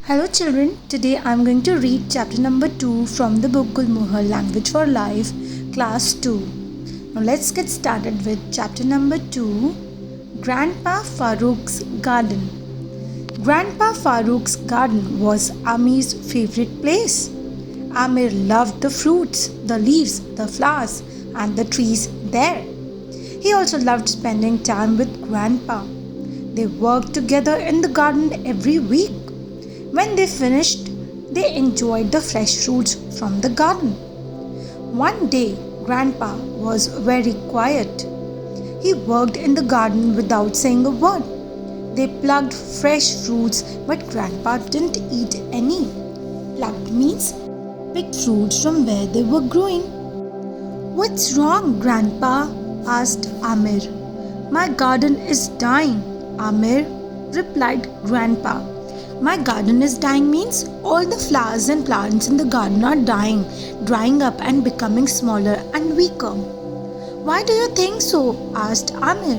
Hello children, today I am going to read chapter number 2 from the book Gulmohar Language for Life, class 2. Now let's get started with chapter number 2, Grandpa Farouk's Garden. Grandpa Farouk's garden was Amir's favorite place. Amir loved the fruits, the leaves, the flowers and the trees there. He also loved spending time with Grandpa. They worked together in the garden every week. When they finished, they enjoyed the fresh fruits from the garden. One day, Grandpa was very quiet. He worked in the garden without saying a word. They plucked fresh fruits, but Grandpa didn't eat any. Plucked means picked fruits from where they were growing. "What's wrong, Grandpa?" asked Amir. "My garden is dying," Amir replied. Grandpa, "My garden is dying" means all the flowers and plants in the garden are dying, drying up and becoming smaller and weaker. "Why do you think so?" asked Amir.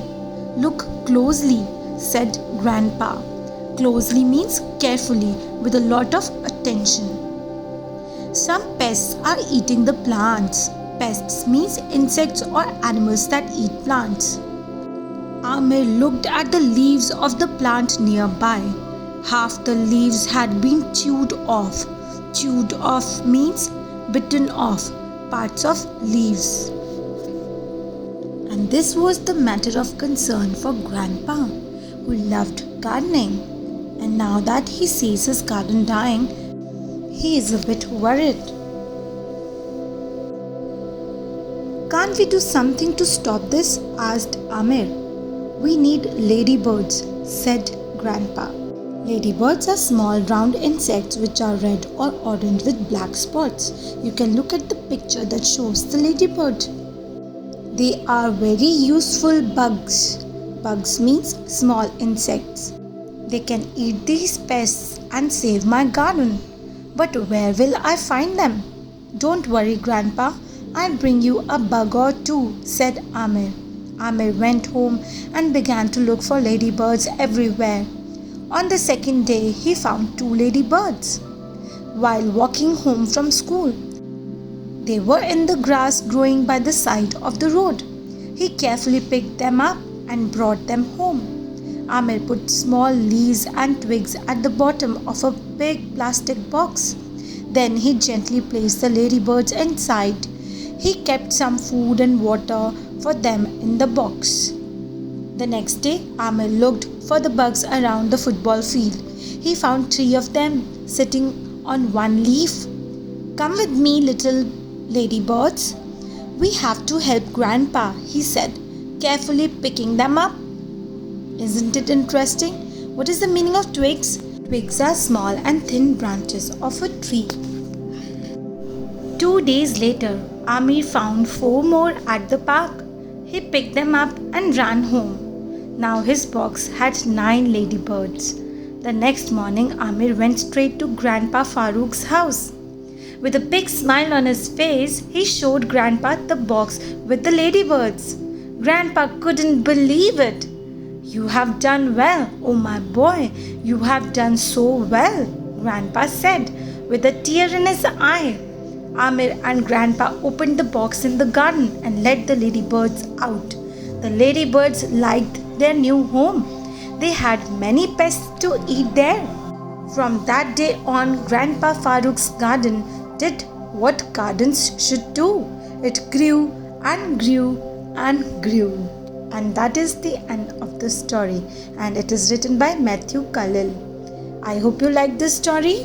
"Look closely," said Grandpa. Closely means carefully, with a lot of attention. "Some pests are eating the plants." Pests means insects or animals that eat plants. Amir looked at the leaves of the plant nearby. Half the leaves had been chewed off. Chewed off means bitten off parts of leaves. And this was the matter of concern for Grandpa, who loved gardening. And now that he sees his garden dying, he is a bit worried. "Can't we do something to stop this?" asked Amir. "We need ladybirds," said Grandpa. Ladybirds are small round insects which are red or orange with black spots. You can look at the picture that shows the ladybird. They are very useful bugs. Bugs means small insects. They can eat these pests and save my garden. But where will I find them? "Don't worry, Grandpa. I'll bring you a bug or two," said Amir. Amir went home and began to look for ladybirds everywhere. On the second day, he found 2 ladybirds while walking home from school. They were in the grass growing by the side of the road. He carefully picked them up and brought them home. Amir put small leaves and twigs at the bottom of a big plastic box. Then he gently placed the ladybirds inside. He kept some food and water for them in the box. The next day, Amir looked for the bugs around the football field. He found 3 of them sitting on one leaf. "Come with me, little ladybirds. We have to help Grandpa," he said, carefully picking them up. Isn't it interesting? What is the meaning of twigs? Twigs are small and thin branches of a tree. 2 days later, Amir found 4 more at the park. He picked them up and ran home. Now his box had 9 ladybirds. The next morning, Amir went straight to Grandpa Farouk's house. With a big smile on his face, he showed Grandpa the box with the ladybirds. Grandpa couldn't believe it. "You have done well, oh my boy. You have done so well," Grandpa said with a tear in his eye. Amir and Grandpa opened the box in the garden and let the ladybirds out. The ladybirds liked their new home. They had many pests to eat there. From that day on, Grandpa Farouk's garden did what gardens should do. It grew and grew and grew. And that is the end of the story. And it is written by Matthew Khalil. I hope you like this story.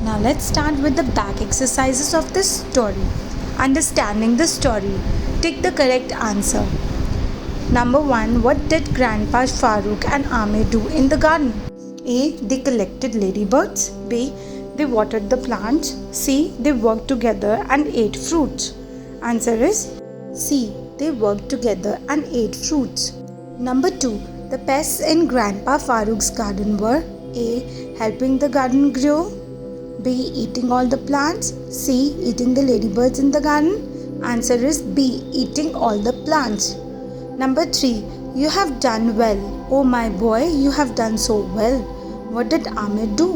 Now let's start with the back exercises of this story. Understanding the story. Tick the correct answer. Number 1. What did Grandpa Farouk and Amir do in the garden? A. They collected ladybirds. B. They watered the plants. C. They worked together and ate fruits. Answer is C. They worked together and ate fruits. Number 2. The pests in Grandpa Farouk's garden were A. Helping the garden grow. B. Eating all the plants. C. Eating the ladybirds in the garden. Answer is B. Eating all the plants. Number 3. You have done well. Oh my boy, you have done so well. What did Amir do?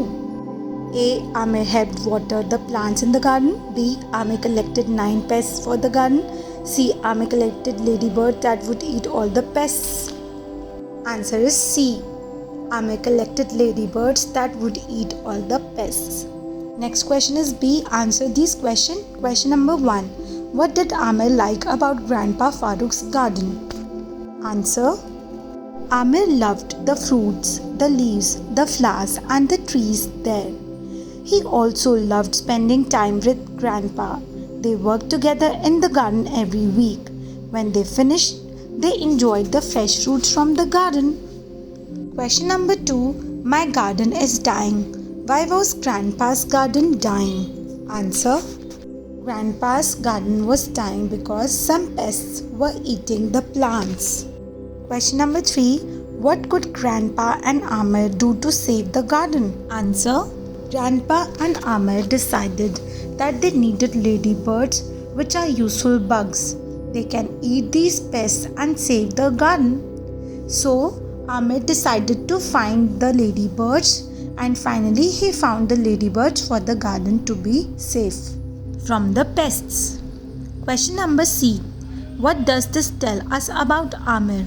A. Amir helped water the plants in the garden. B. Amir collected 9 pests for the garden. C. Amir collected ladybirds that would eat all the pests. Answer is C. Amir collected ladybirds that would eat all the pests. Next question is B. Answer these questions. Question number 1. What did Amir like about Grandpa Farouk's garden? Answer. Amir loved the fruits, the leaves, the flowers and the trees there. He also loved spending time with Grandpa. They worked together in the garden every week. When they finished, they enjoyed the fresh fruits from the garden. Question number 2. My garden is dying. Why was Grandpa's garden dying? Answer. Grandpa's garden was dying because some pests were eating the plants. Question number 3. What could Grandpa and Amir do to save the garden? Answer. Grandpa and Amir decided that they needed ladybirds, which are useful bugs. They can eat these pests and save the garden. So, Amir decided to find the ladybirds, and finally he found the ladybirds for the garden to be safe from the pests. Question number C. What does this tell us about Amir?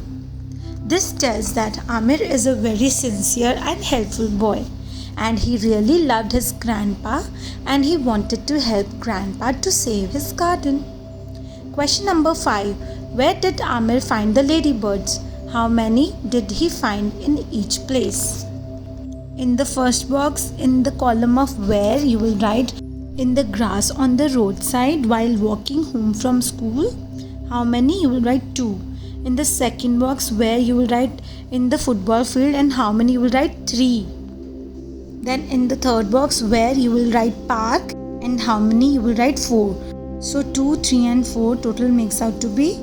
This tells that Amir is a very sincere and helpful boy, and he really loved his grandpa and he wanted to help Grandpa to save his garden. Question number 5. Where did Amir find the ladybirds? How many did he find in each place? In the first box, in the column of where, you will write in the grass on the roadside while walking home from school. How many? You will write 2. In the second box, where, you will write in the football field, and how many? You will write 3. Then in the third box, where, you will write park, and how many? You will write 4. So 2, 3 and 4 total makes out to be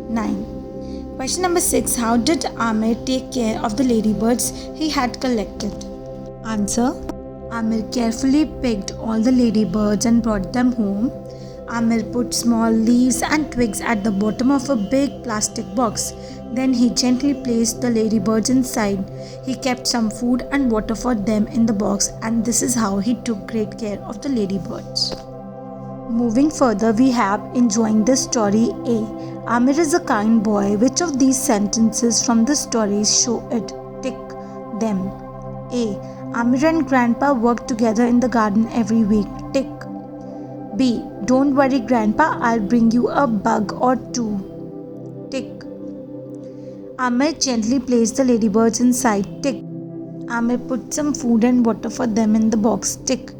9. Question number 6. How did Amir take care of the ladybirds he had collected? Answer. Amir carefully picked all the ladybirds and brought them home. Amir put small leaves and twigs at the bottom of a big plastic box. Then he gently placed the ladybirds inside. He kept some food and water for them in the box, and this is how he took great care of the ladybirds. Moving further, we have enjoying the story A. Amir is a kind boy. Which of these sentences from the stories show it? Tick them. A. Amir and Grandpa work together in the garden every week. Tick. B. Don't worry, Grandpa, I'll bring you a bug or 2. Tick. Amir gently placed the ladybirds inside. Tick. Amir put some food and water for them in the box. Tick.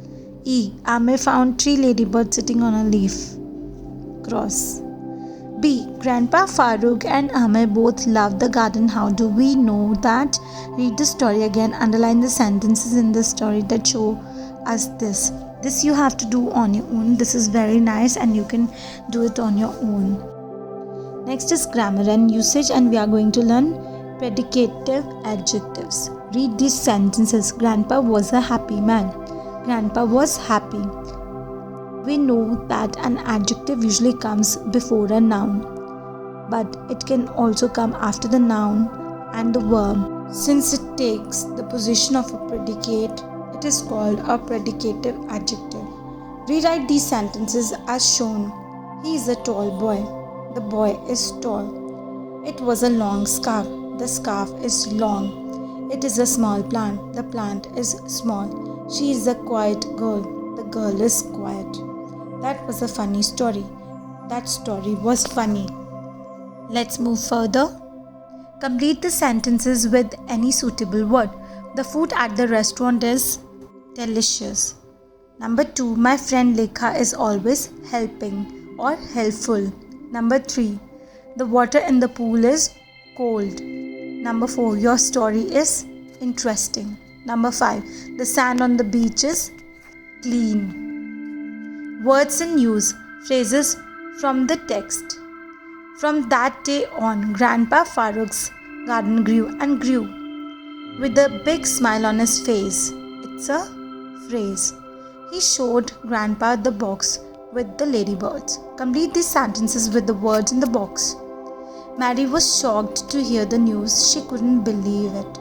E. Amir found 3 ladybirds sitting on a leaf. Cross. B. Grandpa Farouk and Amir both love the garden. How do we know that? Read the story again. Underline the sentences in the story that show us this. This you have to do on your own. This is very nice and you can do it on your own. Next is grammar and usage, and we are going to learn predicative adjectives. Read these sentences. Grandpa was a happy man. Grandpa was happy. We know that an adjective usually comes before a noun, but it can also come after the noun and the verb. Since it takes the position of a predicate, it is called a predicative adjective. Rewrite these sentences as shown. He is a tall boy. The boy is tall. It was a long scarf. The scarf is long. It is a small plant. The plant is small. She is a quiet girl. The girl is quiet. That was a funny story. That story was funny. Let's move further. Complete the sentences with any suitable word. The food at the restaurant is delicious. Number 2. My friend Lekha is always helping or helpful. Number 3. The water in the pool is cold. Number 4. Your story is interesting. Number 5. The sand on the beach is clean. Words in use. Phrases from the text. From that day on, Grandpa Farouk's garden grew and grew. With a big smile on his face. It's a phrase. He showed Grandpa the box with the ladybirds. Complete these sentences with the words in the box. Mary was shocked to hear the news. She couldn't believe it.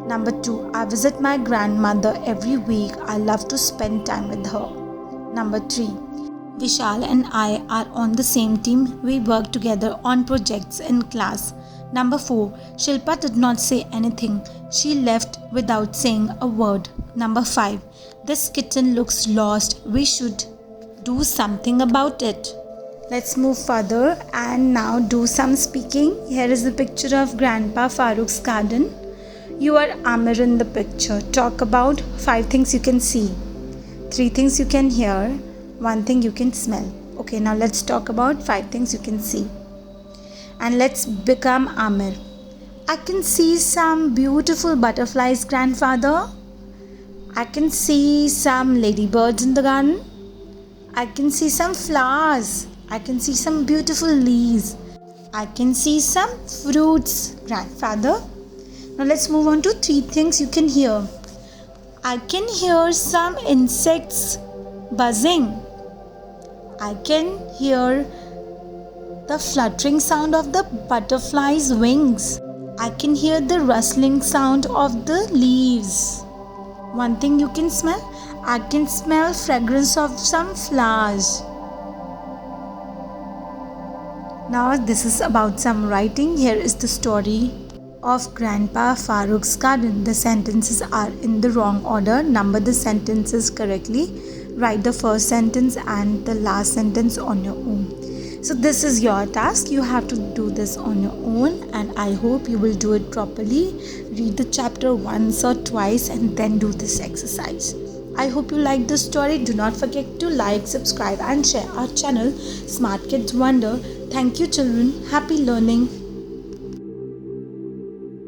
Number 2, I visit my grandmother every week. I love to spend time with her. Number 3, Vishal and I are on the same team. We work together on projects in class. Number 4, Shilpa did not say anything. She left without saying a word. Number 5, this kitten looks lost. We should do something about it. Let's move further and now do some speaking. Here is the picture of Grandpa Farouk's garden. You are Amir in the picture. Talk about 5 things you can see, 3 things you can hear, 1 thing you can smell. Okay, now let's talk about 5 things you can see. And let's become Amir. I can see some beautiful butterflies, grandfather. I can see some ladybirds in the garden. I can see some flowers. I can see some beautiful leaves. I can see some fruits, grandfather. Now let's move on to 3 things you can hear. I can hear some insects buzzing. I can hear the fluttering sound of the butterfly's wings. I can hear the rustling sound of the leaves. 1 thing you can smell. I can smell fragrance of some flowers. Now this is about some writing. Here is the story of Grandpa Farouk's garden. The sentences are in the wrong order. Number the sentences correctly. Write the first sentence and the last sentence on your own. So this is your task. You have to do this on your own and I hope you will do it properly. Read the chapter once or twice and then do this exercise. I hope you like this story. Do not forget to like, subscribe and share our channel Smart Kids Wonder. Thank you children. Happy learning.